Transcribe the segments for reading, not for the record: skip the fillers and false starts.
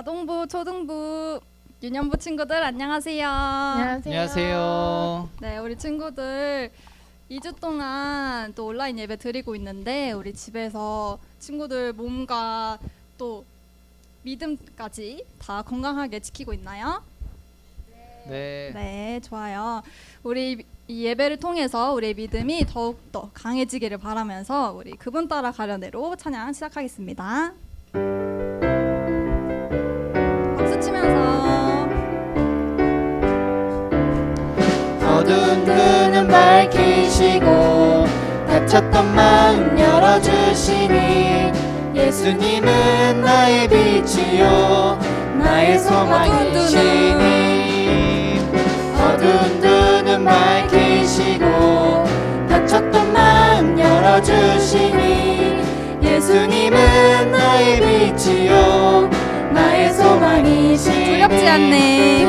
아동부, 초등부, 유년부 친구들 안녕하세요. 안녕하세요. 네, 우리 친구들 2주 동안 또 온라인 예배 드리고 있는데 우리 집에서 친구들 몸과 또 믿음까지 다 건강하게 지키고 있나요? 네. 네, 좋아요. 우리 이 예배를 통해서 우리의 믿음이 더욱더 강해지기를 바라면서 우리 그분 따라 가려내로 찬양 시작하겠습니다. 박수 치면서 어두운 그는 밝히시고 닫혔던 마음 열어주시니 예수님은 나의 빛이요 나의 소망이시니 어두운 그는 밝히시고 닫혔던 마음 열어주시니 예수님은 나의 빛이요 나의 소망이시니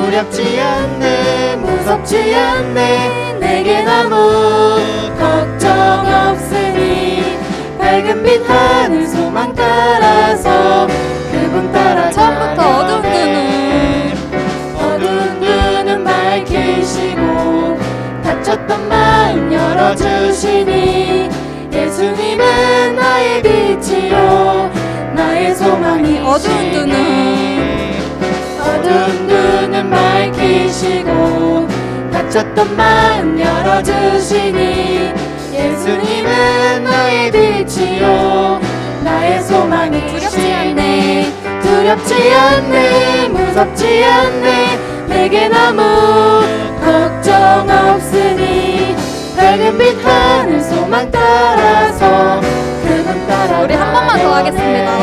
두렵지 않네 무섭지 않네 내게 아무 걱정 없으니 밝은 빛 하늘 소망 따라서 그분 따라 처음부터 어두운 눈은 밝히시고 닫혔던 마음 열어주시니 예수님은 나의 빛이요 나의 소망이 어두운 눈은 밝히시고 닫혔던 마음 열어주시니 예수님은 나의 빛이요 나의 소망이시니 두렵지 않네 무섭지 않네 내겐 아무 걱정 없으니 밝은 빛 하늘 소망 따라서 그분 따라 우리 한 번만 더 하겠습니다.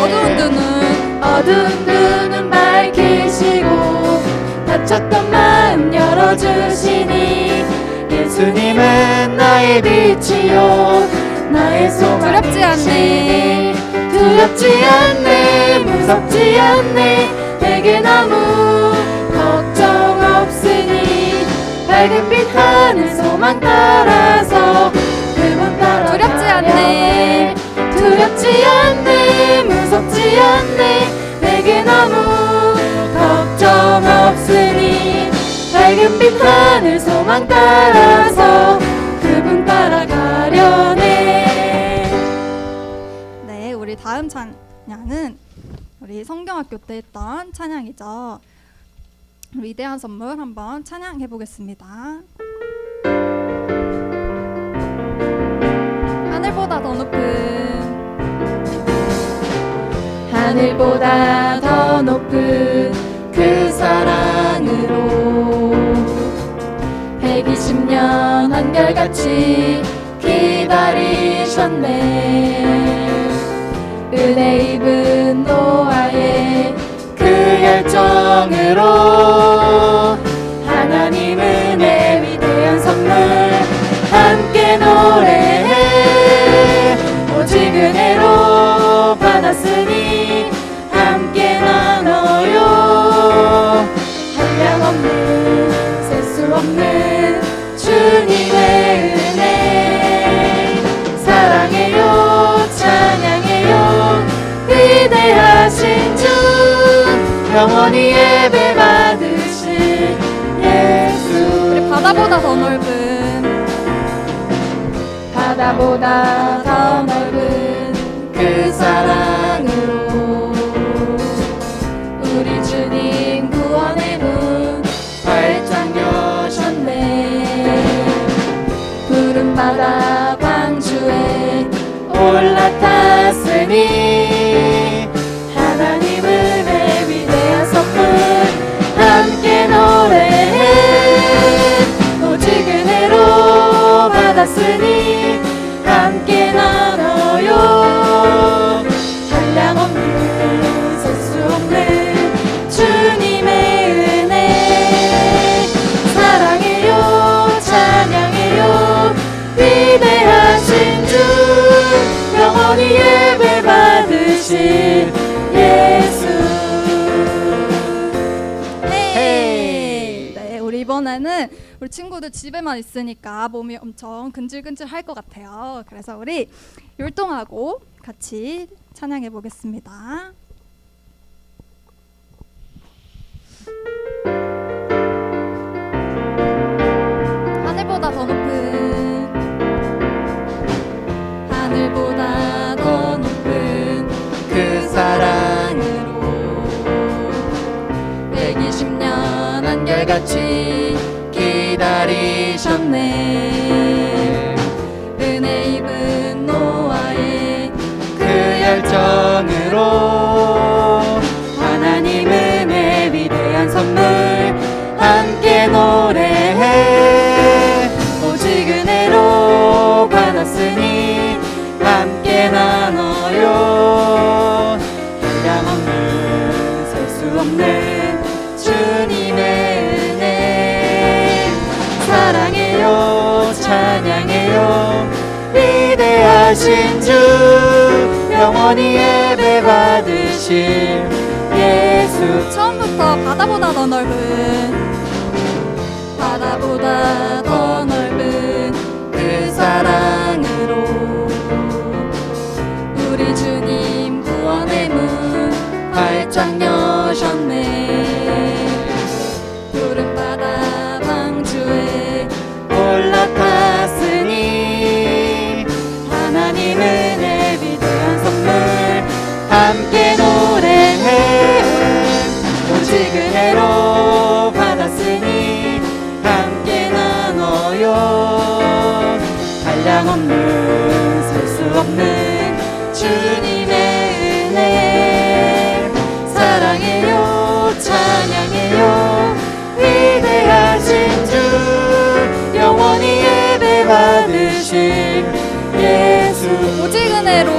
어두운 눈은 밝히시고 닫혔던 마음 열어주시니 예수님은 나의 빛이요 나의 소망이시니 두렵지 않네 무섭지 않네 내겐 아무 걱정 없으니 밝은 빛 하늘 소망 따라서 그분 따라 두렵지 않네 무섭지 않네 내겐 아무 걱정 없으니 밝은 빛 하늘 소망 따라서 그분 따라가려네. 네, 우리 다음 찬양은 우리 성경학교 때 했던 찬양이죠. 위대한 선물 한번 찬양해 보겠습니다. 하늘보다 더 높은 하늘보다 더 높은 그 사랑으로 120년 한결같이 기다리셨네 은혜 입은 노아의 그 열정으로 하나님 은혜 위대한 선물 함께 노래해 오직 은혜로 받았으니 함께 나눠요 한량없는 셀 수 없는 주님의 은혜 사랑해요 찬양해요 위대하신 주 영원히 예배 받으실 예수 우리 바다보다 더 넓은 그 사랑으로 우리 주님 구원의 문 활짝 여셨네 푸른 바다 광주에 올라탔으니 하나님 은혜 위대한 선물 함께 노래해 오직 은혜로 받았으니 함께 나눠요 한량없는 셀 수 없는 주님의 은혜 사랑해요 찬양해요 위대하신 주 영원히 예배 받으실 예수 네, 우리 이번에는 우리 친구들 집에만 있으니까 몸이 엄청 근질근질 할 것 같아요. 그래서 우리 율동하고 같이 찬양해 보겠습니다. 한결같이 기다리셨네. 은혜 입은 노아의 그 열정으로 하나님 은혜 위대한 선물 함께 노래해. 오직 은혜로 받았으니 함께 나눠요. 한량없는 셀 수 없는 주님의 은혜. 사랑해요 찬양해요 위대하신 주. 영원히 예배 받으실 예수. 처음부터 바다보다 더 넓은 바다보다 더 넓은 그 사랑으로 우리 주님 구원의 문 활짝 여셨네. 푸른 바다 방주에 올라탔으니 하나님 은혜 위대한 선물 함께 노래해. 오직 은혜로 받았으니 함께 나눠요. 한량없는 셀 수 없는 주님의 은혜. 사랑해요 찬양해요 위대하신 주. 영원히 예배 받으실 예수. 오직 은혜로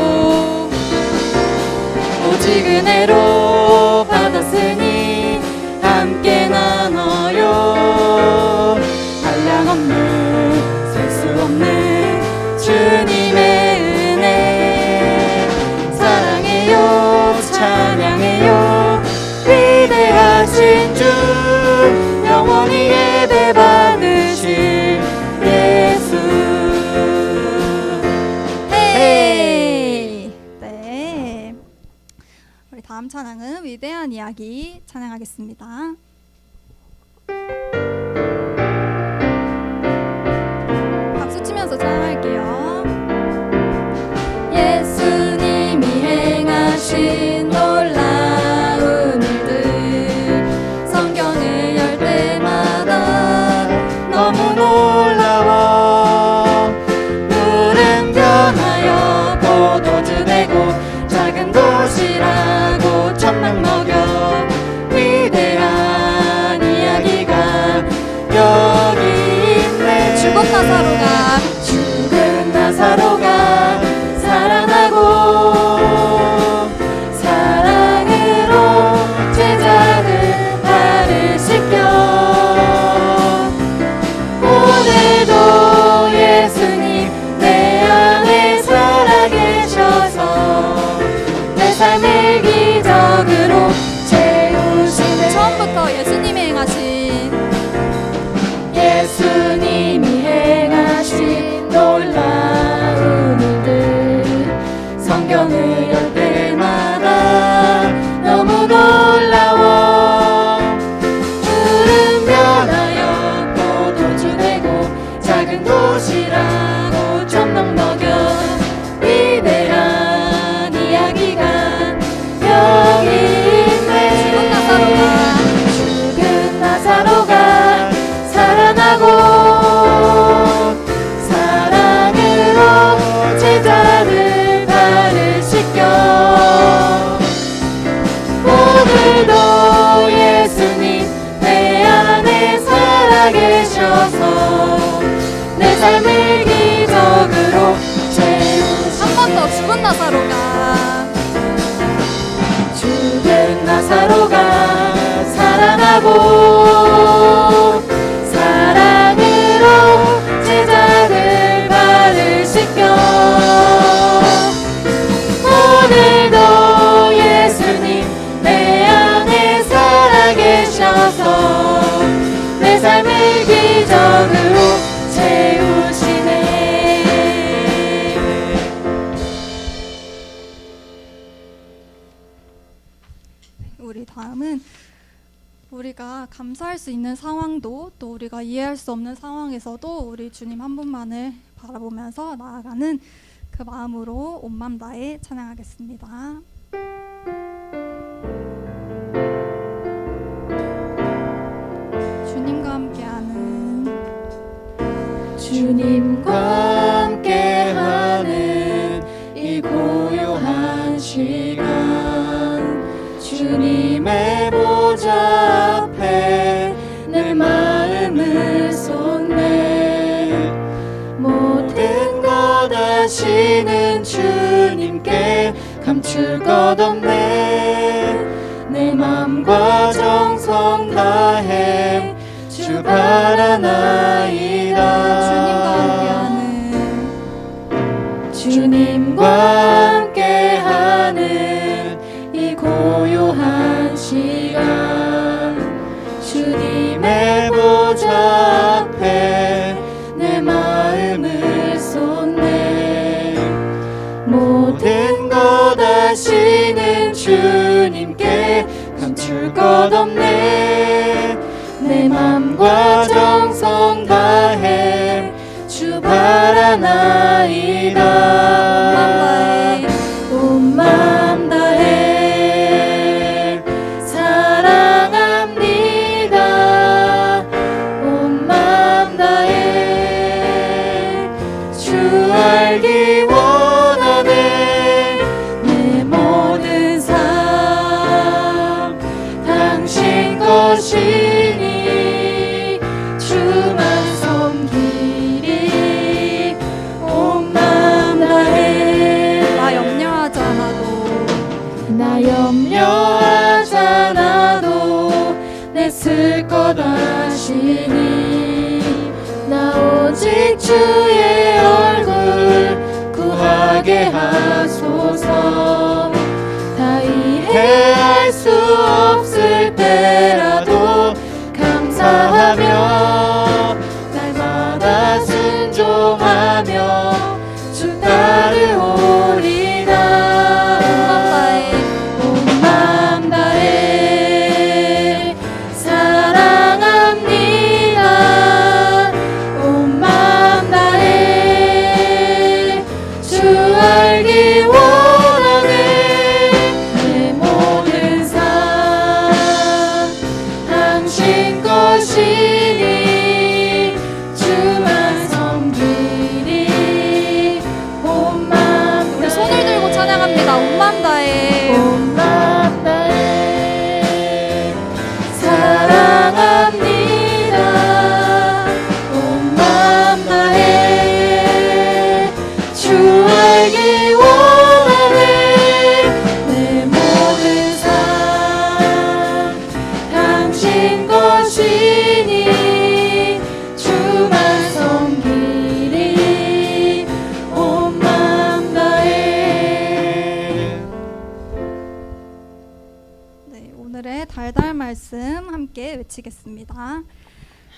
오직 은혜로 받았으니 함께 나눠요. 한량없는 셀 수 없는 주님의 은혜. 사랑해요 찬양해요 위대하신 주. 영원히 예배 받으실 예수. 헤이. 네. 우리 다음 찬양은 위대한 이야기 찬양하겠습니다. 박수 치면서 찬양할게요. 예수님이 행하신 놀라운 일들 성경을 열 때마다 너무 놀라워. 물은 변하여 포도주 되고 작은 도시락고 천명 먹여. 위대한 이야기가 여기 있네. 죽은 나사로가 죽은 나사로가 살아나고 사랑으로 제자들 발을 씻겨. 오늘도 예수님 내 안에 살아계셔서 내 삶을 기적으로 채우시네. 처음부터 예수님이 행하신 예수님이 행하신 놀라운 일들 성경을 열 때마다 너무 놀라워. 푸른 변하여 포도주 되고 작은 도시락고 천명 먹여. 위대한 이야기가 여기 있네. 죽은 나사로가 살아나고 사랑으로 제자들 발을 씻겨. 오늘도 예수님 내 안에 살아계셔서 내 삶을 기적으로 채우시. 한 번 더 죽은 나사로가 죽은 나사로가 살아나고 사랑으로 제자들 발을 씻겨. 오늘도 예수님 내 안에 살아계셔서 내 삶을 기적으로 채우시네. 우리 다음은 우리가 감사할 수 있는 상황도 또 우리가 이해할 수 없는 상황에서도 우리 주님 한 분만을 바라보면서 나아가는 그 마음으로 온 맘 다해 찬양하겠습니다. 주님과 함께하는 이 고요한 시간 주님의 보좌 앞에 내 마음을 쏟네 모든 것 아시는 주님께 감출 것 없네 내 맘과 정성 다해 주 바라나이다 주님과 함께하는 이 고요한 시간 주님의 보좌 앞에 내 마음을 쏟네 모든 것 아시는 주님께 감출 것 없네 내 맘과 정성 다해 주 바라나이다 온 맘 다해 사랑합니다 온 맘 다해 주 알기 원하네 내 모든 삶 당신 것이니 주만 섬기리 온 맘 다해 나 염려하지 않아도 나 염려하지 않아도 내 쓸 것 아시니 나 오직 주의 얼굴 구하게 하소서 다 이해할 수 없을 때라도 감사하며 날마다 순종하며 주 따르오리다 온 맘 다해 사랑합니다 온 맘 다해 주 알기 원하네 내 모든 삶 당신 것이니 주만 섬기리 온 맘 우리 손을 들고 찬양합니다. 온 맘 다해. 온 맘 다해 사랑합니다 온 맘 다해 주 알기 원하네 내 모든 삶 당신 것이니 주만 섬기리 온 맘 다해 네, 오늘의 달달 말씀 함께 외치겠습니다.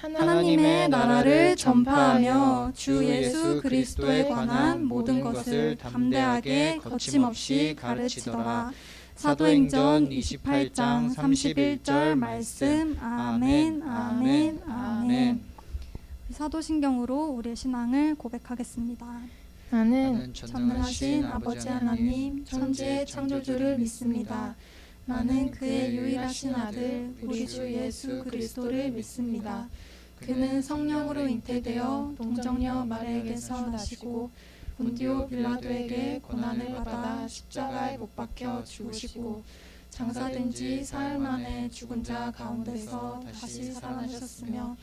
하나님의 나라를 전파하며 주 예수 그리스도에 관한 모든 것을 담대하게 거침없이 가르치더라. 사도행전 28장 31절 말씀. 아멘, 아멘, 아멘. 사도신경으로 우리의 신앙을 고백하겠습니다. 나는 전능하신 아버지 하나님, 천지의 창조주를 믿습니다. 나는 그의 유일하신 아들 우리 주 예수 그리스도를 믿습니다. 그는 성령으로 잉태되어 동정녀 마리아에게서 나시고 본디오 빌라도에게 고난을 받아 십자가에 못 박혀 죽으시고 장사된 지 사흘 만에 죽은 자 가운데서 다시 살아나셨으며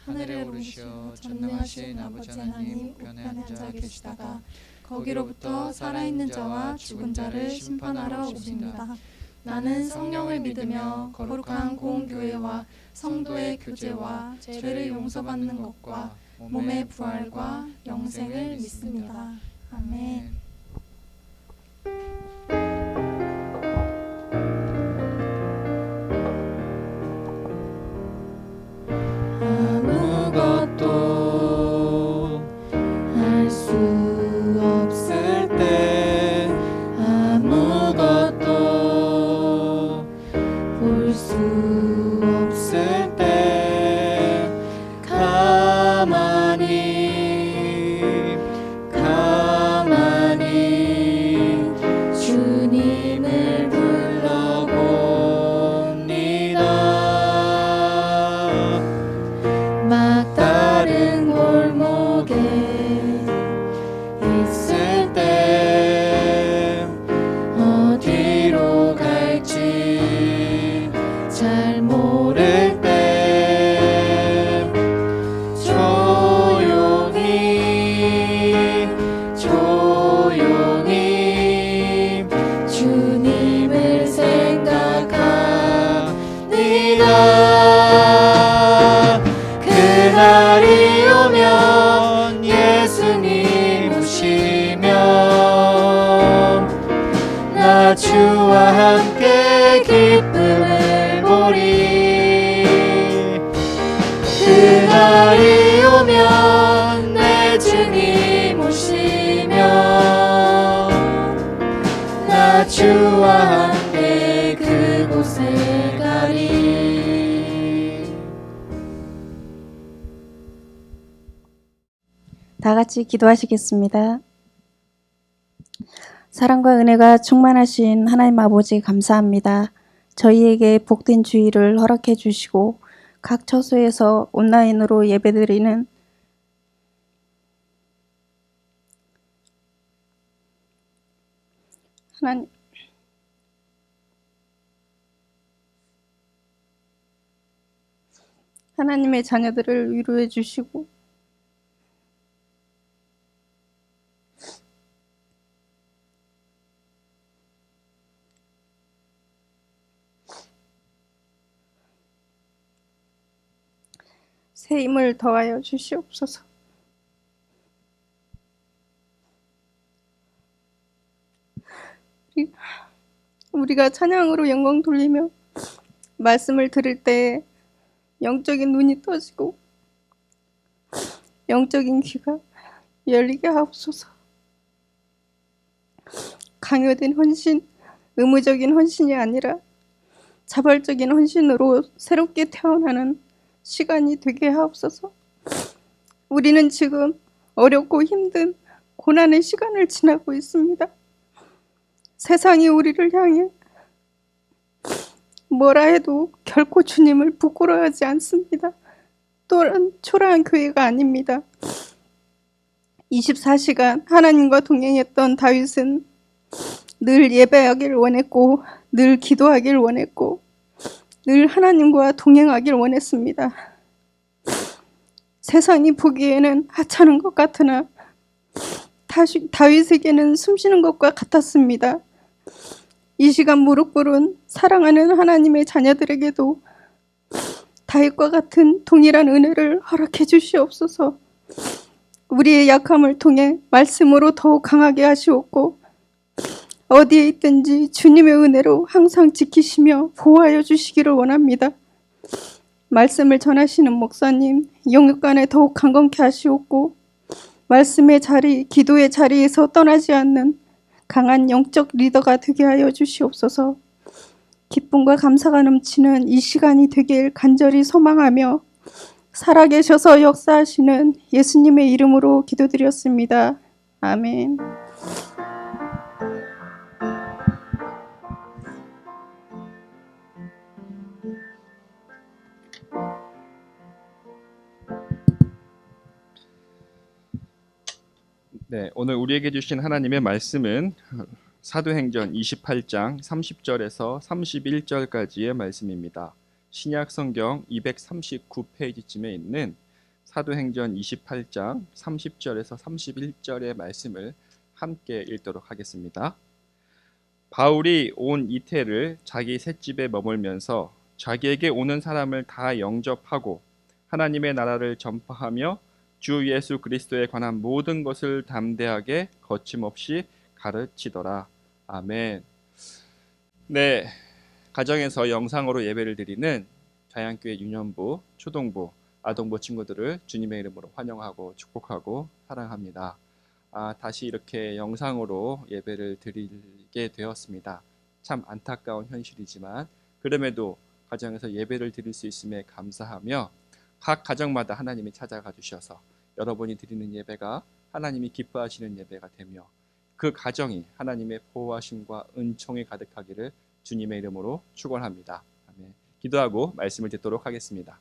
하늘에 오르시어 전능하신 아버지 하나님 우편에 앉아 계시다가 거기로부터 살아있는 자와 죽은 자를 심판하러 오십니다. 나는 성령을 믿으며 거룩한 공교회와 성도의 교제와 죄를 용서받는 것과 몸의 부활과 영생을 믿습니다. 아멘. 아무것도 할 수 없을 때 아무것도 볼 수 없을 때 가만히 주님을 불러봅니다. 막다른 골목에 그날이 오면 예수님 오시면 나 주와 함께 기쁨을 보리. 그날이 오면 내 주님 오시면 나 주와 함께 그곳에 가리. 다 같이 기도하시겠습니다. 사랑과 은혜가 충만하신 하나님 아버지 감사합니다. 저희에게 복된 주일을 허락해 주시고 각 처소에서 온라인으로 예배드리는 하나님의 자녀들을 위로해 주시고 새 힘을 더하여 주시옵소서. 우리가 찬양으로 영광 돌리며 말씀을 들을 때 영적인 눈이 떠지고 영적인 귀가 열리게 하옵소서. 강요된 헌신, 의무적인 헌신이 아니라 자발적인 헌신으로 새롭게 태어나는 시간이 되게 하옵소서. 우리는 지금 어렵고 힘든 고난의 시간을 지나고 있습니다. 세상이 우리를 향해 뭐라 해도 결코 주님을 부끄러워하지 않습니다. 또한 초라한 교회가 아닙니다. 24시간 하나님과 동행했던 다윗은 늘 예배하길 원했고 늘 기도하길 원했고 늘 하나님과 동행하길 원했습니다. 세상이 보기에는 하찮은 것 같으나 다윗에게는 숨쉬는 것과 같았습니다. 이 시간 무릎 꿇은 사랑하는 하나님의 자녀들에게도 다윗과 같은 동일한 은혜를 허락해 주시옵소서. 우리의 약함을 통해 말씀으로 더욱 강하게 하시옵고 어디에 있든지 주님의 은혜로 항상 지키시며 보호하여 주시기를 원합니다. 말씀을 전하시는 목사님, 영육간에 더욱 강건케 하시옵고 말씀의 자리, 기도의 자리에서 떠나지 않는 강한 영적 리더가 되게 하여 주시옵소서. 기쁨과 감사가 넘치는 이 시간이 되길 간절히 소망하며 살아계셔서 역사하시는 예수님의 이름으로 기도드렸습니다. 아멘. 네, 오늘 우리에게 주신 하나님의 말씀은 사도행전 28장 30절에서 31절까지의 말씀입니다. 신약 성경 239페이지쯤에 있는 사도행전 28장 30절에서 31절의 말씀을 함께 읽도록 하겠습니다. 바울이 온 이태를 자기 셋집에 머물면서 자기에게 오는 사람을 다 영접하고 하나님의 나라를 전파하며 주 예수 그리스도에 관한 모든 것을 담대하게 거침없이 가르치더라. 아멘. 네, 가정에서 영상으로 예배를 드리는 자양교회 유년부, 초동부, 아동부 친구들을 주님의 이름으로 환영하고 축복하고 사랑합니다. 다시 이렇게 영상으로 예배를 드리게 되었습니다. 참 안타까운 현실이지만 그럼에도 가정에서 예배를 드릴 수 있음에 감사하며 각 가정마다 하나님이 찾아가 주셔서 여러분이 드리는 예배가 하나님이 기뻐하시는 예배가 되며 그 가정이 하나님의 보호하심과 은총이 가득하기를 주님의 이름으로 축원합니다. 아멘. 기도하고 말씀을 듣도록 하겠습니다.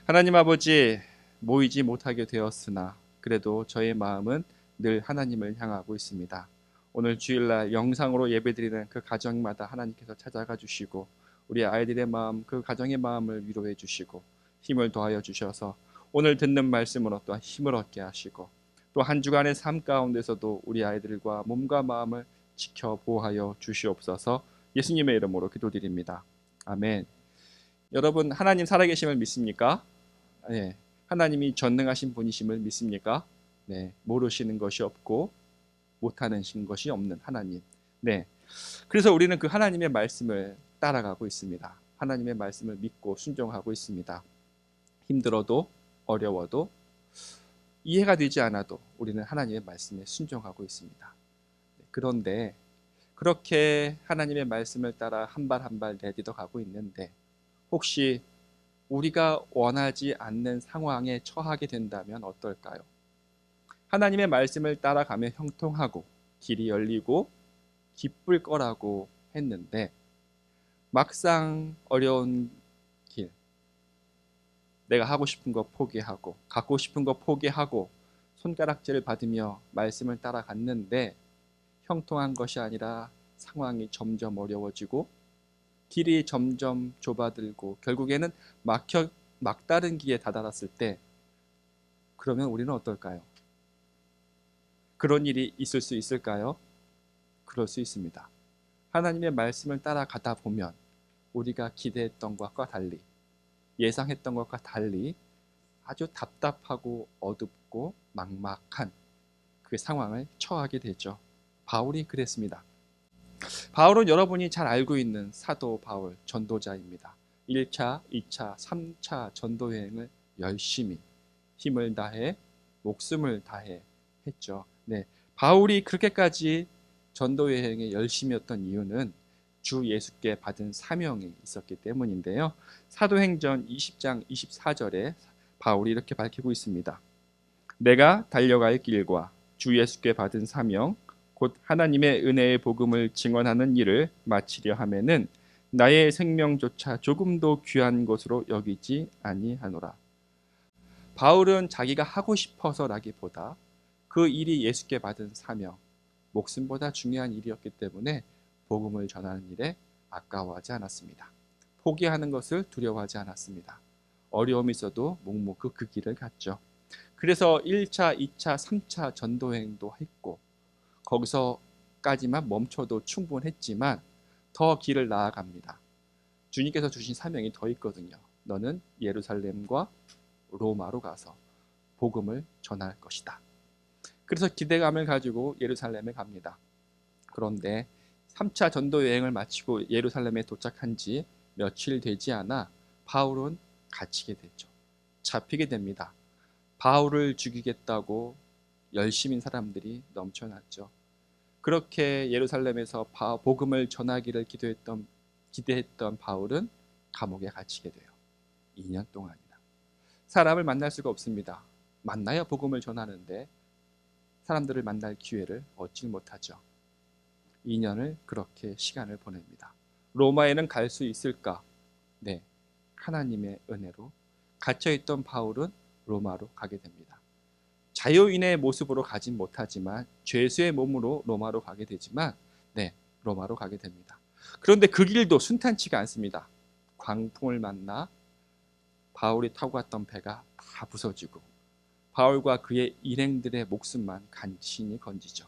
하나님 아버지, 모이지 못하게 되었으나 그래도 저의 마음은 늘 하나님을 향하고 있습니다. 오늘 주일날 영상으로 예배드리는 그 가정마다 하나님께서 찾아가 주시고 우리 아이들의 마음, 그 가정의 마음을 위로해 주시고 힘을 더하여 주셔서 오늘 듣는 말씀으로 또한 힘을 얻게 하시고 또 한 주간의 삶 가운데서도 우리 아이들과 몸과 마음을 지켜 보호하여 주시옵소서. 예수님의 이름으로 기도드립니다. 아멘. 여러분 하나님 살아계심을 믿습니까? 네. 하나님이 전능하신 분이심을 믿습니까? 네. 모르시는 것이 없고 못하는 것이 없는 하나님. 네. 그래서 우리는 그 하나님의 말씀을 따라가고 있습니다. 하나님의 말씀을 믿고 순종하고 있습니다. 힘들어도 어려워도 이해가 되지 않아도 우리는 하나님의 말씀에 순종하고 있습니다. 그런데 그렇게 하나님의 말씀을 따라 한 발 한 발 내딛어 가고 있는데 혹시 우리가 원하지 않는 상황에 처하게 된다면 어떨까요? 하나님의 말씀을 따라가며 형통하고 길이 열리고 기쁠 거라고 했는데 막상 어려운 길, 내가 하고 싶은 거 포기하고 갖고 싶은 거 포기하고 손가락질을 받으며 말씀을 따라갔는데 형통한 것이 아니라 상황이 점점 어려워지고 길이 점점 좁아들고 결국에는 막다른 길에 다다랐을 때 그러면 우리는 어떨까요? 그런 일이 있을 수 있을까요? 그럴 수 있습니다. 하나님의 말씀을 따라가다 보면 우리가 기대했던 것과 달리 예상했던 것과 달리 아주 답답하고 어둡고 막막한 그 상황을 처하게 되죠. 바울이 그랬습니다. 바울은 여러분이 잘 알고 있는 사도 바울 전도자입니다. 1차, 2차, 3차 전도 여행을 열심히 힘을 다해 목숨을 다해 했죠. 네, 바울이 그렇게까지 전도 여행에 열심이었던 이유는 주 예수께 받은 사명이 있었기 때문인데요. 사도행전 20장 24절에 바울이 이렇게 밝히고 있습니다. 내가 달려갈 길과 주 예수께 받은 사명 곧 하나님의 은혜의 복음을 증언하는 일을 마치려 하면은 나의 생명조차 조금도 귀한 것으로 여기지 아니하노라. 바울은 자기가 하고 싶어서라기보다 그 일이 예수께 받은 사명, 목숨보다 중요한 일이었기 때문에 복음을 전하는 일에 아까워하지 않았습니다. 포기하는 것을 두려워하지 않았습니다. 어려움이 있어도 묵묵히 그 길을 갔죠. 그래서 1차, 2차, 3차 전도행도 했고 거기서까지만 멈춰도 충분했지만 더 길을 나아갑니다. 주님께서 주신 사명이 더 있거든요. 너는 예루살렘과 로마로 가서 복음을 전할 것이다. 그래서 기대감을 가지고 예루살렘에 갑니다. 그런데 3차 전도 여행을 마치고 예루살렘에 도착한 지 며칠 되지 않아 바울은 갇히게 되죠. 잡히게 됩니다. 바울을 죽이겠다고 열심인 사람들이 넘쳐났죠. 그렇게 예루살렘에서 복음을 전하기를 기대했던 바울은 감옥에 갇히게 돼요. 2년 동안이나. 사람을 만날 수가 없습니다. 만나야 복음을 전하는데 사람들을 만날 기회를 얻지 못하죠. 2년을 그렇게 시간을 보냅니다. 로마에는 갈 수 있을까? 네, 하나님의 은혜로 갇혀있던 바울은 로마로 가게 됩니다. 자유인의 모습으로 가진 못하지만 죄수의 몸으로 로마로 가게 되지만 네, 로마로 가게 됩니다. 그런데 그 길도 순탄치가 않습니다. 광풍을 만나 바울이 타고 갔던 배가 다 부서지고 바울과 그의 일행들의 목숨만 간신히 건지죠.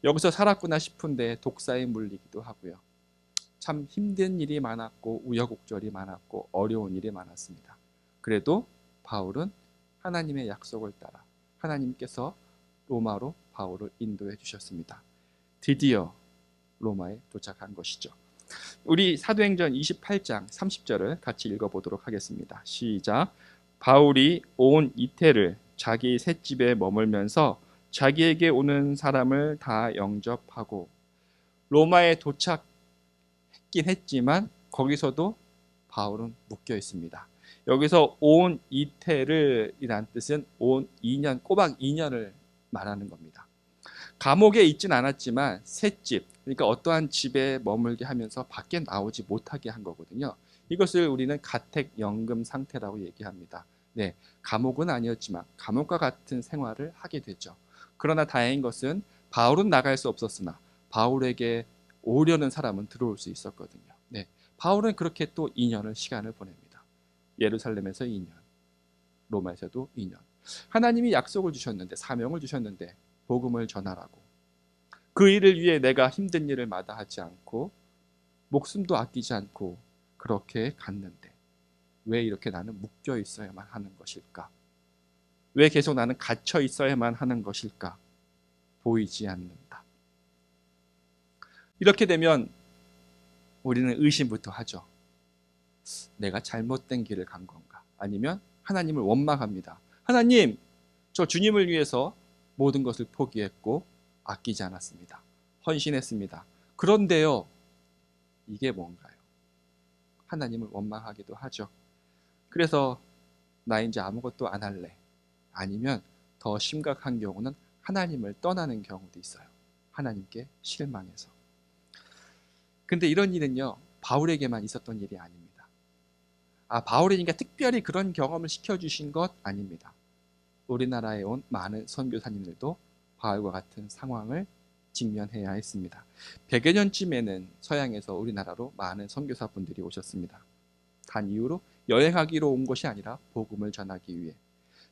여기서 살았구나 싶은데 독사에 물리기도 하고요. 참 힘든 일이 많았고 우여곡절이 많았고 어려운 일이 많았습니다. 그래도 바울은 하나님의 약속을 따라 하나님께서 로마로 바울을 인도해 주셨습니다. 드디어 로마에 도착한 것이죠. 우리 사도행전 28장 30절을 같이 읽어보도록 하겠습니다. 시작. 바울이 온 이태를 자기 셋집에 머물면서 자기에게 오는 사람을 다 영접하고 로마에 도착했긴 했지만 거기서도 바울은 묶여 있습니다. 여기서 온 이태를 이란 뜻은 온 2년, 꼬박 2년을 말하는 겁니다. 감옥에 있진 않았지만 셋집, 그러니까 어떠한 집에 머물게 하면서 밖에 나오지 못하게 한 거거든요. 이것을 우리는 가택연금 상태라고 얘기합니다. 네, 감옥은 아니었지만 감옥과 같은 생활을 하게 되죠. 그러나 다행인 것은 바울은 나갈 수 없었으나 바울에게 오려는 사람은 들어올 수 있었거든요. 네, 바울은 그렇게 또 2년을 시간을 보냅니다. 예루살렘에서 2년, 로마에서도 2년. 하나님이 약속을 주셨는데, 사명을 주셨는데 복음을 전하라고. 그 일을 위해 내가 힘든 일을 마다하지 않고 목숨도 아끼지 않고 그렇게 갔는데 왜 이렇게 나는 묶여 있어야만 하는 것일까? 왜 계속 나는 갇혀 있어야만 하는 것일까? 보이지 않는다. 이렇게 되면 우리는 의심부터 하죠. 내가 잘못된 길을 간 건가? 아니면 하나님을 원망합니다. 하나님, 저 주님을 위해서 모든 것을 포기했고 아끼지 않았습니다. 헌신했습니다. 그런데요, 이게 뭔가요? 하나님을 원망하기도 하죠. 그래서 나 이제 아무것도 안 할래. 아니면 더 심각한 경우는 하나님을 떠나는 경우도 있어요. 하나님께 실망해서. 근데 이런 일은요, 바울에게만 있었던 일이 아닙니다. 바울이니까 특별히 그런 경험을 시켜주신 것 아닙니다. 우리나라에 온 많은 선교사님들도 바울과 같은 상황을 직면해야 했습니다. 100여 년쯤에는 서양에서 우리나라로 많은 선교사분들이 오셨습니다. 단 이유로 여행하기로 온 것이 아니라 복음을 전하기 위해.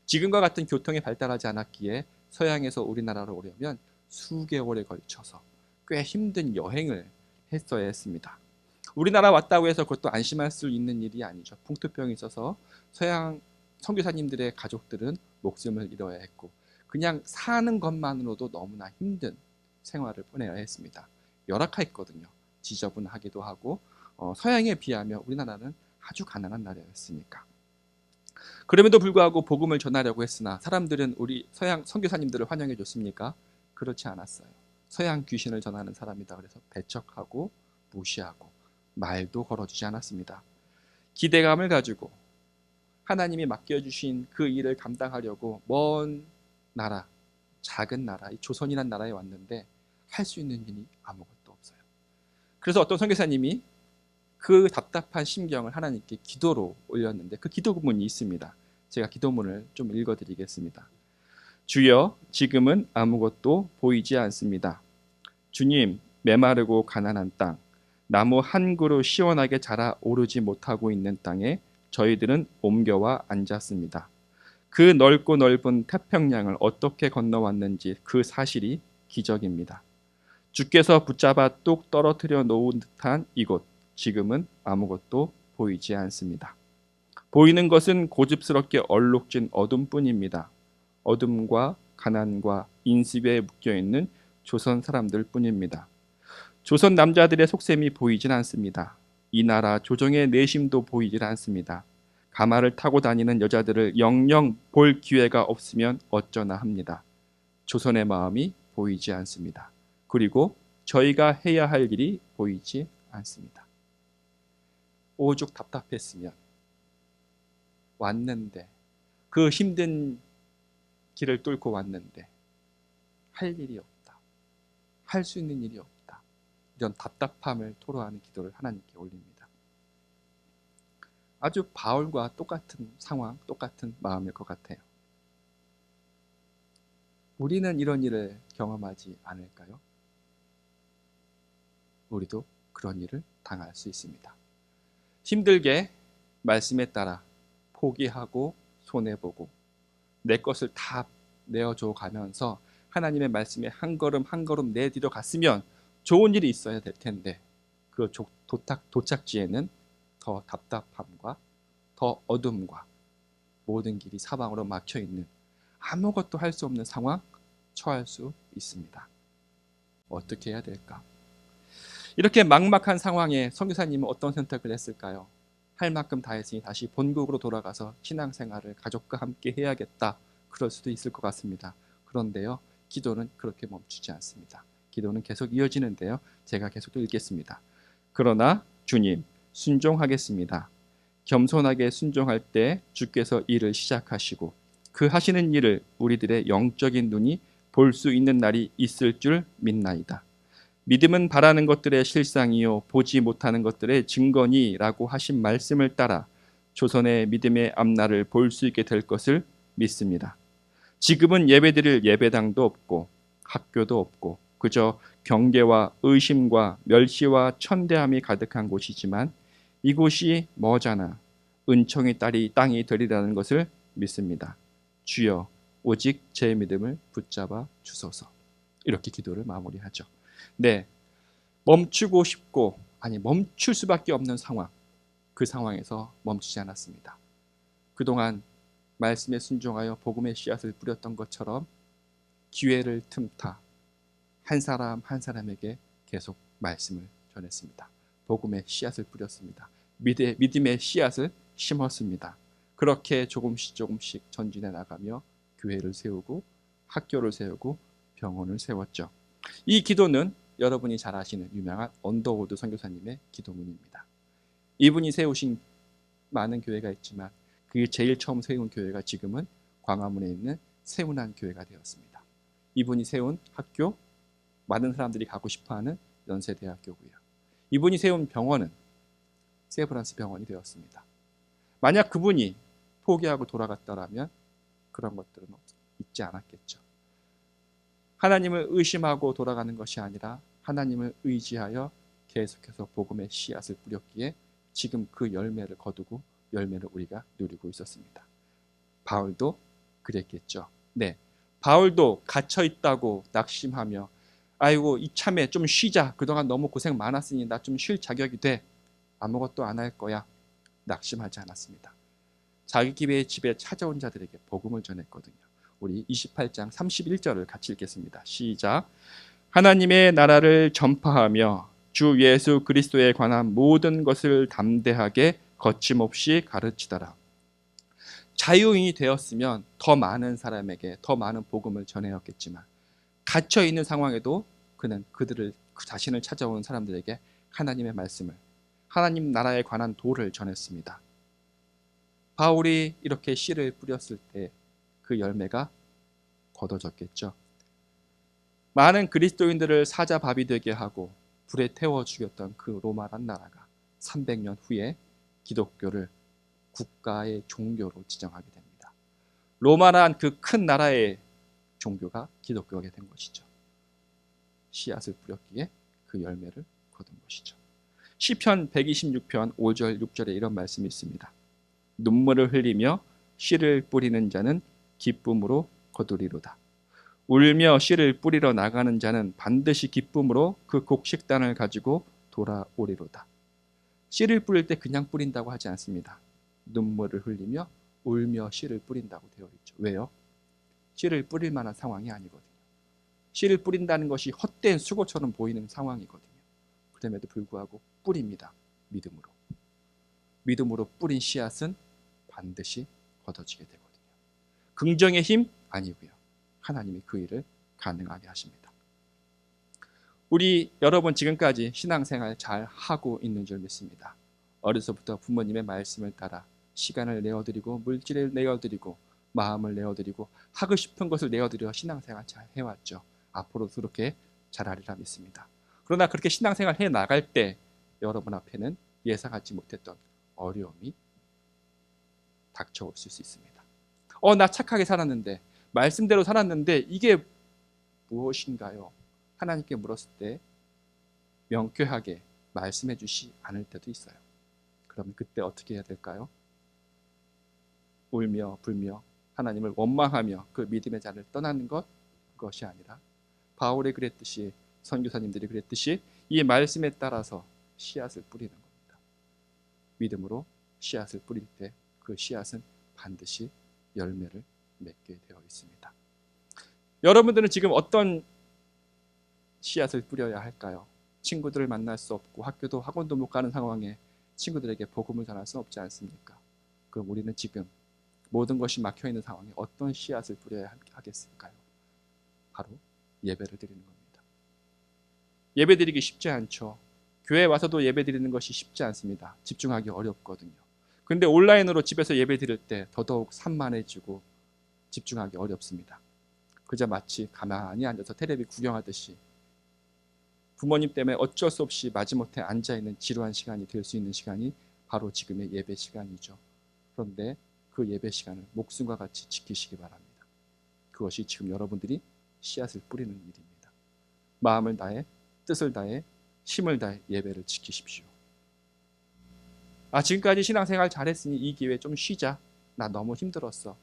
지금과 같은 교통이 발달하지 않았기에 서양에서 우리나라로 오려면 수개월에 걸쳐서 꽤 힘든 여행을 했어야 했습니다. 우리나라 왔다고 해서 그것도 안심할 수 있는 일이 아니죠. 풍토병이 있어서 서양 선교사님들의 가족들은 목숨을 잃어야 했고 그냥 사는 것만으로도 너무나 힘든 생활을 보내야 했습니다. 열악했거든요. 지저분하기도 하고 서양에 비하면 우리나라는 아주 가난한 나라였으니까. 그럼에도 불구하고 복음을 전하려고 했으나 사람들은 우리 서양 선교사님들을 환영해 줬습니까? 그렇지 않았어요. 서양 귀신을 전하는 사람이다 그래서 배척하고 무시하고 말도 걸어주지 않았습니다. 기대감을 가지고 하나님이 맡겨주신 그 일을 감당하려고 먼 나라, 작은 나라, 이 조선이란 나라에 왔는데 할 수 있는 일이 아무것도 없어요. 그래서 어떤 선교사님이 그 답답한 심경을 하나님께 기도로 올렸는데 그 기도문이 있습니다. 제가 기도문을 좀 읽어드리겠습니다. 주여, 지금은 아무것도 보이지 않습니다. 주님, 메마르고 가난한 땅, 나무 한 그루 시원하게 자라 오르지 못하고 있는 땅에 저희들은 옮겨와 앉았습니다. 그 넓고 넓은 태평양을 어떻게 건너왔는지 그 사실이 기적입니다. 주께서 붙잡아 뚝 떨어뜨려 놓은 듯한 이곳, 지금은 아무것도 보이지 않습니다. 보이는 것은 고집스럽게 얼룩진 어둠뿐입니다. 어둠과 가난과 인습에 묶여있는 조선 사람들 뿐입니다. 조선 남자들의 속셈이 보이진 않습니다. 이 나라 조정의 내심도 보이질 않습니다. 가마를 타고 다니는 여자들을 영영 볼 기회가 없으면 어쩌나 합니다. 조선의 마음이 보이지 않습니다. 그리고 저희가 해야 할 일이 보이지 않습니다. 오죽 답답했으면 왔는데 그 힘든 길을 뚫고 왔는데 할 일이 없다. 할 수 있는 일이 없다. 이런 답답함을 토로하는 기도를 하나님께 올립니다. 아주 바울과 똑같은 상황, 똑같은 마음일 것 같아요. 우리는 이런 일을 경험하지 않을까요? 우리도 그런 일을 당할 수 있습니다. 힘들게 말씀에 따라 포기하고 손해보고 내 것을 다 내어줘 가면서 하나님의 말씀에 한 걸음 한 걸음 내디뎌 갔으면 좋은 일이 있어야 될 텐데 그 도착지에는 더 답답함과 더 어둠과 모든 길이 사방으로 막혀있는 아무것도 할 수 없는 상황 처할 수 있습니다. 어떻게 해야 될까? 이렇게 막막한 상황에 선교사님은 어떤 선택을 했을까요? 할 만큼 다 했으니 다시 본국으로 돌아가서 신앙생활을 가족과 함께 해야겠다. 그럴 수도 있을 것 같습니다. 그런데요, 기도는 그렇게 멈추지 않습니다. 기도는 계속 이어지는데요. 제가 계속 읽겠습니다. 그러나 주님, 순종하겠습니다. 겸손하게 순종할 때 주께서 일을 시작하시고 그 하시는 일을 우리들의 영적인 눈이 볼 수 있는 날이 있을 줄 믿나이다. 믿음은 바라는 것들의 실상이요 보지 못하는 것들의 증거니라고 하신 말씀을 따라 조선의 믿음의 앞날을 볼 수 있게 될 것을 믿습니다. 지금은 예배드릴 예배당도 없고 학교도 없고 그저 경계와 의심과 멸시와 천대함이 가득한 곳이지만 이곳이 머잖아 은총의 땅이 되리라는 것을 믿습니다. 주여 오직 제 믿음을 붙잡아 주소서. 이렇게 기도를 마무리하죠. 네, 멈추고 싶고 멈출 수밖에 없는 상황, 그 상황에서 멈추지 않았습니다. 그동안 말씀에 순종하여 복음의 씨앗을 뿌렸던 것처럼 기회를 틈타 한 사람 한 사람에게 계속 말씀을 전했습니다. 복음의 씨앗을 뿌렸습니다. 믿음의 씨앗을 심었습니다. 그렇게 조금씩 전진해 나가며 교회를 세우고 학교를 세우고 병원을 세웠죠. 이 기도는 여러분이 잘 아시는 유명한 언더우드 선교사님의 기도문입니다. 이분이 세우신 많은 교회가 있지만 그 제일 처음 세운 교회가 지금은 광화문에 있는 세운한 교회가 되었습니다. 이분이 세운 학교, 많은 사람들이 가고 싶어하는 연세대학교고요. 이분이 세운 병원은 세브란스 병원이 되었습니다. 만약 그분이 포기하고 돌아갔더라면 그런 것들은 있지 않았겠죠. 하나님을 의심하고 돌아가는 것이 아니라 하나님을 의지하여 계속해서 복음의 씨앗을 뿌렸기에 지금 그 열매를 거두고 열매를 우리가 누리고 있었습니다. 바울도 그랬겠죠. 네, 바울도 갇혀 있다고 낙심하며 아이고 이참에 좀 쉬자. 그동안 너무 고생 많았으니 나 좀 쉴 자격이 돼. 아무것도 안 할 거야. 낙심하지 않았습니다. 자기 집에 찾아온 자들에게 복음을 전했거든요. 우리 28장 31절을 같이 읽겠습니다. 시작. 하나님의 나라를 전파하며 주 예수 그리스도에 관한 모든 것을 담대하게 거침없이 가르치더라. 자유인이 되었으면 더 많은 사람에게 더 많은 복음을 전해였겠지만 갇혀 있는 상황에도 그는 그 자신을 찾아온 사람들에게 하나님의 말씀을, 하나님 나라에 관한 도를 전했습니다. 바울이 이렇게 씨를 뿌렸을 때 그 열매가 거둬졌겠죠. 많은 그리스도인들을 사자밥이 되게 하고 불에 태워 죽였던 그 로마란 나라가 300년 후에 기독교를 국가의 종교로 지정하게 됩니다. 로마란 그 큰 나라의 종교가 기독교가 된 것이죠. 씨앗을 뿌렸기에 그 열매를 거둔 것이죠. 시편 126편 5절 6절에 이런 말씀이 있습니다. 눈물을 흘리며 씨를 뿌리는 자는 기쁨으로 거두리로다. 울며 씨를 뿌리러 나가는 자는 반드시 기쁨으로 그 곡식단을 가지고 돌아오리로다. 씨를 뿌릴 때 그냥 뿌린다고 하지 않습니다. 눈물을 흘리며 울며 씨를 뿌린다고 되어 있죠. 왜요? 씨를 뿌릴 만한 상황이 아니거든요. 씨를 뿌린다는 것이 헛된 수고처럼 보이는 상황이거든요. 그럼에도 불구하고 뿌립니다. 믿음으로. 믿음으로 뿌린 씨앗은 반드시 거둬지게 되거든요. 긍정의 힘 아니고요. 하나님이 그 일을 가능하게 하십니다. 우리 여러분 지금까지 신앙생활 잘 하고 있는 줄 믿습니다. 어려서부터 부모님의 말씀을 따라 시간을 내어드리고 물질을 내어드리고 마음을 내어드리고 하고 싶은 것을 내어드려 신앙생활 잘 해왔죠. 앞으로도 그렇게 잘하리라 믿습니다. 그러나 그렇게 신앙생활 해 나갈 때 여러분 앞에는 예상하지 못했던 어려움이 닥쳐올 수 있습니다. 나 착하게 살았는데 말씀대로 살았는데 이게 무엇인가요? 하나님께 물었을 때 명쾌하게 말씀해 주시 않을 때도 있어요. 그럼 그때 어떻게 해야 될까요? 울며 불며 하나님을 원망하며 그 믿음의 자를 떠나는 그것이 아니라 바울이 그랬듯이 선교사님들이 그랬듯이 이 말씀에 따라서 씨앗을 뿌리는 겁니다. 믿음으로 씨앗을 뿌릴 때 그 씨앗은 반드시 열매를 맺게 되어 있습니다. 여러분들은 지금 어떤 씨앗을 뿌려야 할까요? 친구들을 만날 수 없고 학원도 못 가는 상황에 친구들에게 복음을 전할 수 없지 않습니까? 그럼 우리는 지금 모든 것이 막혀있는 상황에 어떤 씨앗을 뿌려야 하겠을까요? 바로 예배를 드리는 겁니다. 예배 드리기 쉽지 않죠. 교회에 와서도 예배 드리는 것이 쉽지 않습니다. 집중하기 어렵거든요. 근데 온라인으로 집에서 예배 드릴 때 더더욱 산만해지고 집중하기 어렵습니다. 그저 마치 가만히 앉아서 텔레비 구경하듯이 부모님 때문에 어쩔 수 없이 마지못해 앉아있는 지루한 시간이 될 수 있는 시간이 바로 지금의 예배 시간이죠. 그런데 그 예배 시간을 목숨과 같이 지키시기 바랍니다. 그것이 지금 여러분들이 씨앗을 뿌리는 일입니다. 마음을 다해, 뜻을 다해, 힘을 다해 예배를 지키십시오. 지금까지 신앙생활 잘했으니 이 기회에 좀 쉬자. 나 너무 힘들었어.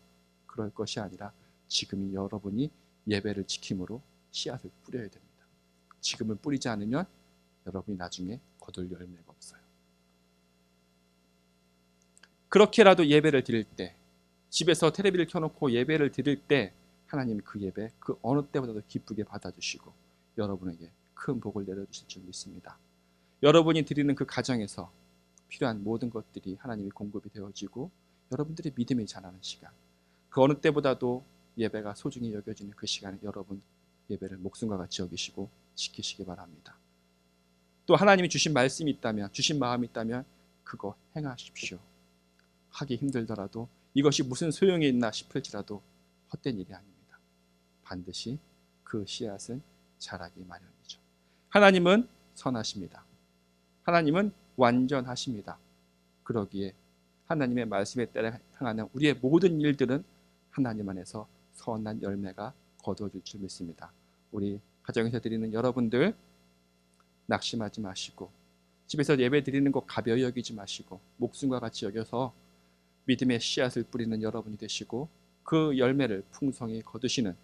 그럴 것이 아니라 지금이 여러분이 예배를 지킴으로 씨앗을 뿌려야 됩니다. 지금은 뿌리지 않으면 여러분이 나중에 거둘 열매가 없어요. 그렇게라도 예배를 드릴 때, 집에서 텔레비를 켜놓고 예배를 드릴 때 하나님이 그 예배 그 어느 때보다도 기쁘게 받아주시고 여러분에게 큰 복을 내려주실 줄 믿습니다. 여러분이 드리는 그 가정에서 필요한 모든 것들이 하나님이 공급이 되어지고 여러분들의 믿음이 자라는 시간, 그 어느 때보다도 예배가 소중히 여겨지는 그 시간에 여러분 예배를 목숨과 같이 여기시고 지키시기 바랍니다. 또 하나님이 주신 말씀이 있다면, 주신 마음이 있다면 그거 행하십시오. 하기 힘들더라도, 이것이 무슨 소용이 있나 싶을지라도 헛된 일이 아닙니다. 반드시 그 씨앗은 자라기 마련이죠. 하나님은 선하십니다. 하나님은 완전하십니다. 그러기에 하나님의 말씀에 따라 행하는 우리의 모든 일들은 하나님 안에서 선한 열매가 거두어질 줄 믿습니다. 우리 가정에서 드리는 여러분들 낙심하지 마시고, 집에서 예배 드리는 것 가벼이 여기지 마시고 목숨과 같이 여겨서 믿음의 씨앗을 뿌리는 여러분이 되시고 그 열매를 풍성히 거두시는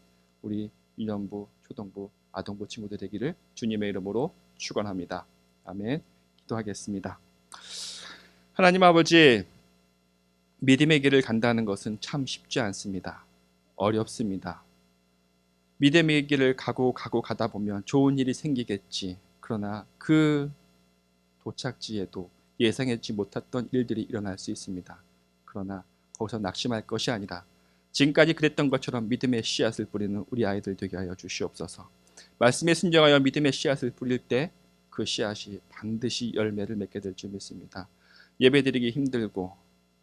우리 유년부, 초등부, 아동부 친구들 되기를 주님의 이름으로 축원합니다. 아멘. 기도하겠습니다. 하나님 아버지, 믿음의 길을 간다는 것은 참 쉽지 않습니다. 어렵습니다. 믿음의 길을 가다 보면 좋은 일이 생기겠지. 그러나 그 도착지에도 예상하지 못했던 일들이 일어날 수 있습니다. 그러나 거기서 낙심할 것이 아니라 지금까지 그랬던 것처럼 믿음의 씨앗을 뿌리는 우리 아이들 되게 하여 주시옵소서. 말씀에 순종하여 믿음의 씨앗을 뿌릴 때 그 씨앗이 반드시 열매를 맺게 될 줄 믿습니다. 예배드리기 힘들고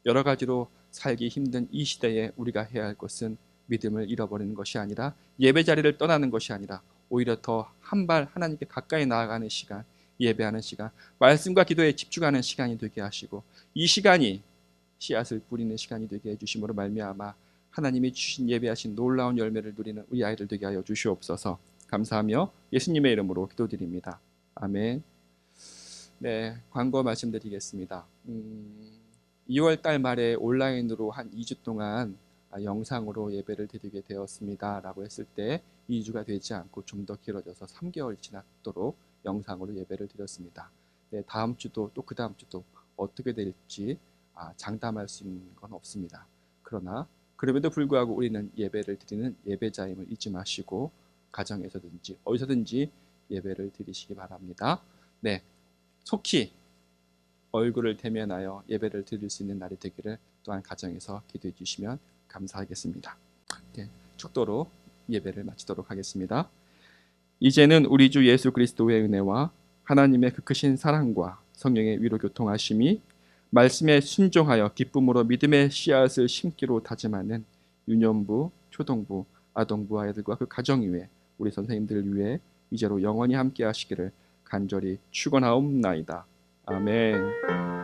여러 가지로 살기 힘든 이 시대에 우리가 해야 할 것은 믿음을 잃어버리는 것이 아니라, 예배 자리를 떠나는 것이 아니라 오히려 더 한 발 하나님께 가까이 나아가는 시간, 예배하는 시간, 말씀과 기도에 집중하는 시간이 되게 하시고, 이 시간이 씨앗을 뿌리는 시간이 되게 해주심으로 말미암아 하나님이 주신 예배하신 놀라운 열매를 누리는 우리 아이들 되게 하여 주시옵소서. 감사하며 예수님의 이름으로 기도드립니다. 아멘. 네, 광고 말씀드리겠습니다. 2월 달 말에 온라인으로 한 2주 동안 영상으로 예배를 드리게 되었습니다 라고 했을 때 2주가 되지 않고 좀 더 길어져서 3개월 지났도록 영상으로 예배를 드렸습니다. 네, 다음 주도 또 그 다음 주도 어떻게 될지 장담할 수 있는 건 없습니다. 그러나 그럼에도 불구하고 우리는 예배를 드리는 예배자임을 잊지 마시고 가정에서든지 어디서든지 예배를 드리시기 바랍니다. 네, 속히 얼굴을 대면하여 예배를 드릴 수 있는 날이 되기를 또한 가정에서 기도해 주시면 감사하겠습니다. 네, 축도로 예배를 마치도록 하겠습니다. 이제는 우리 주 예수 그리스도의 은혜와 하나님의 그 크신 사랑과 성령의 위로 교통하심이 말씀에 순종하여 기쁨으로 믿음의 씨앗을 심기로 다짐하는 유년부, 초등부, 아동부 아이들과 그 가정 위에 우리 선생님들 위해 이제로 영원히 함께 하시기를 간절히 축원하옵나이다. 아멘.